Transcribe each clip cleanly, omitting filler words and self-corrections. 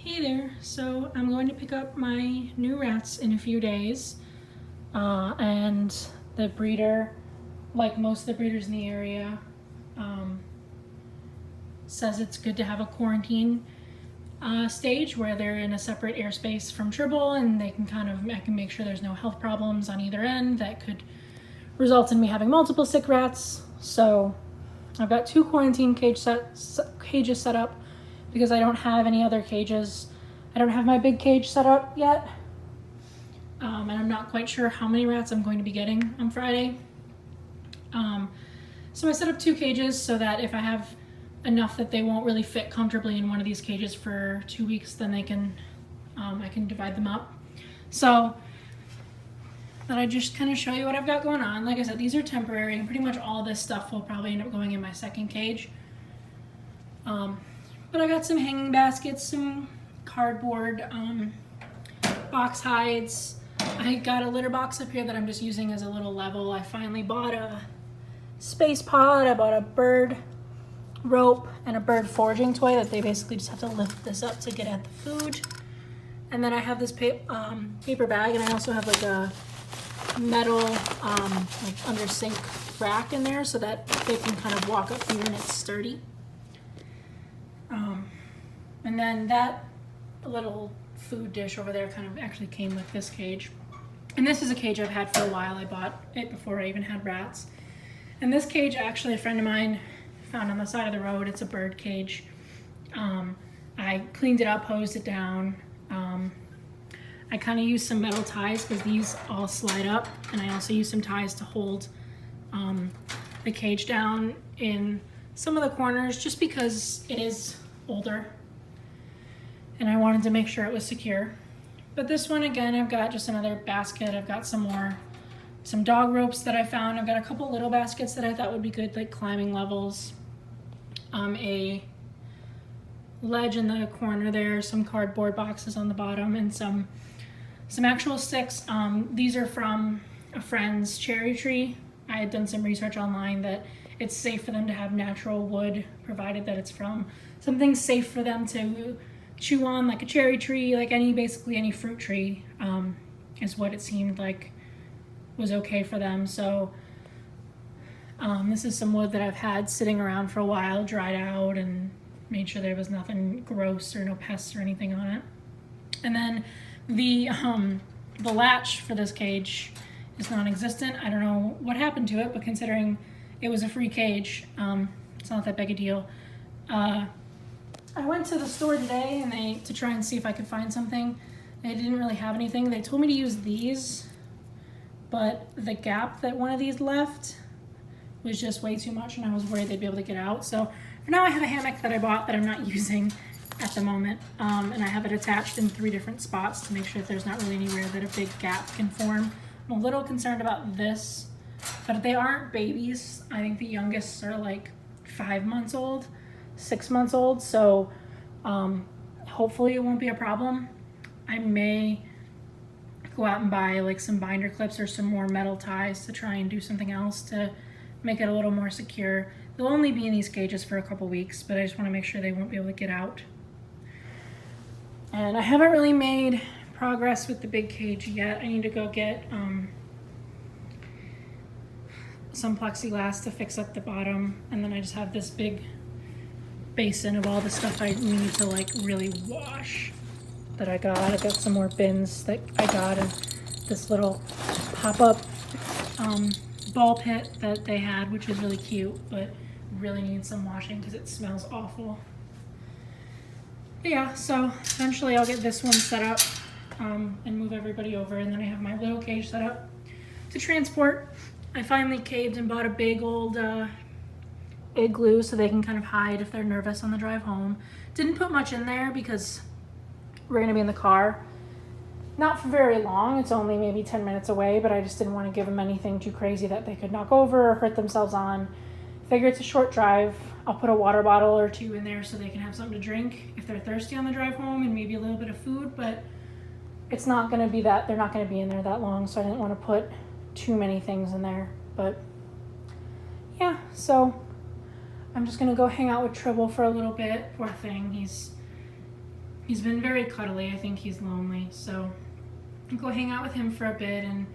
Hey there, so I'm going to pick up my new rats in a few days, and the breeder, like most of the breeders in the area, says it's good to have a quarantine stage where they're in a separate airspace from Tribble, and I can make sure there's no health problems on either end that could result in me having multiple sick rats. So I've got two quarantine cages set up because I don't have any other cages. I don't have my big cage set up yet, and I'm not quite sure how many rats I'm going to be getting on Friday. So I set up two cages so that if I have enough that they won't really fit comfortably in one of these cages for 2 weeks, then I can divide them up. So that I just kind of show you what I've got going on. Like I said, these are temporary, and pretty much all this stuff will probably end up going in my second cage. But I got some hanging baskets, some cardboard box hides. I got a litter box up here that I'm just using as a little level. I finally bought a space pod. I bought a bird rope and a bird foraging toy that they basically just have to lift this up to get at the food. And then I have this paper bag, and I also have like a metal like under sink rack in there so that they can kind of walk up here and it's sturdy. And then that little food dish over there kind of actually came with this cage. And this is a cage I've had for a while. I bought it before I even had rats. And this cage, actually, a friend of mine found on the side of the road. It's a bird cage. I cleaned it up, hosed it down. I kind of used some metal ties because these all slide up. And I also used some ties to hold the cage down in some of the corners just because it is older. And I wanted to make sure it was secure. But this one, again, I've got just another basket. I've got some dog ropes that I found. I've got a couple little baskets that I thought would be good, like climbing levels. A ledge in the corner there, some cardboard boxes on the bottom, and some actual sticks. These are from a friend's cherry tree. I had done some research online that it's safe for them to have natural wood, provided that it's from something safe for them to chew on, like a cherry tree, like basically any fruit tree, is what it seemed like was okay for them. So this is some wood that I've had sitting around for a while, dried out, and made sure there was nothing gross or no pests or anything on it. And then the latch for this cage is non-existent. I don't know what happened to it, but considering it was a free cage, it's not that big a deal. I went to the store today to try and see if I could find something. They didn't really have anything. They told me to use these, but the gap that one of these left was just way too much, and I was worried they'd be able to get out. So for now, I have a hammock that I bought that I'm not using at the moment, and I have it attached in 3 different spots to make sure that there's not really anywhere that a big gap can form. I'm a little concerned about this, but they aren't babies. I think the youngest are like 5 months old, 6 months old, so hopefully it won't be a problem. I may go out and buy like some binder clips or some more metal ties to try and do something else to make it a little more secure. They'll only be in these cages for a couple weeks, but I just want to make sure they won't be able to get out. And I haven't really made progress with the big cage yet. I need to go get some plexiglass to fix up the bottom, and then I just have this big basin of all the stuff I need to like really wash that I got. I got some more bins that I got, and this little pop-up ball pit that they had, which is really cute, but really needs some washing because it smells awful. But yeah, so eventually I'll get this one set up and move everybody over, and then I have my little cage set up to transport. I finally caved and bought a big old igloo so they can kind of hide if they're nervous on the drive home. Didn't put much in there because we're going to be in the car. Not for very long. It's only maybe 10 minutes away, but I just didn't want to give them anything too crazy that they could knock over or hurt themselves on. Figure it's a short drive. I'll put a water bottle or 2 in there so they can have something to drink if they're thirsty on the drive home, and maybe a little bit of food, but it's not going to be that, they're not going to be in there that long, so I didn't want to put too many things in there. But yeah, so I'm just going to go hang out with Tribble for a little bit. Poor thing, he's He's been very cuddly. I think he's lonely, so I'll go hang out with him for a bit, and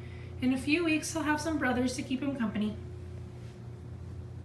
in a few weeks he'll have some brothers to keep him company.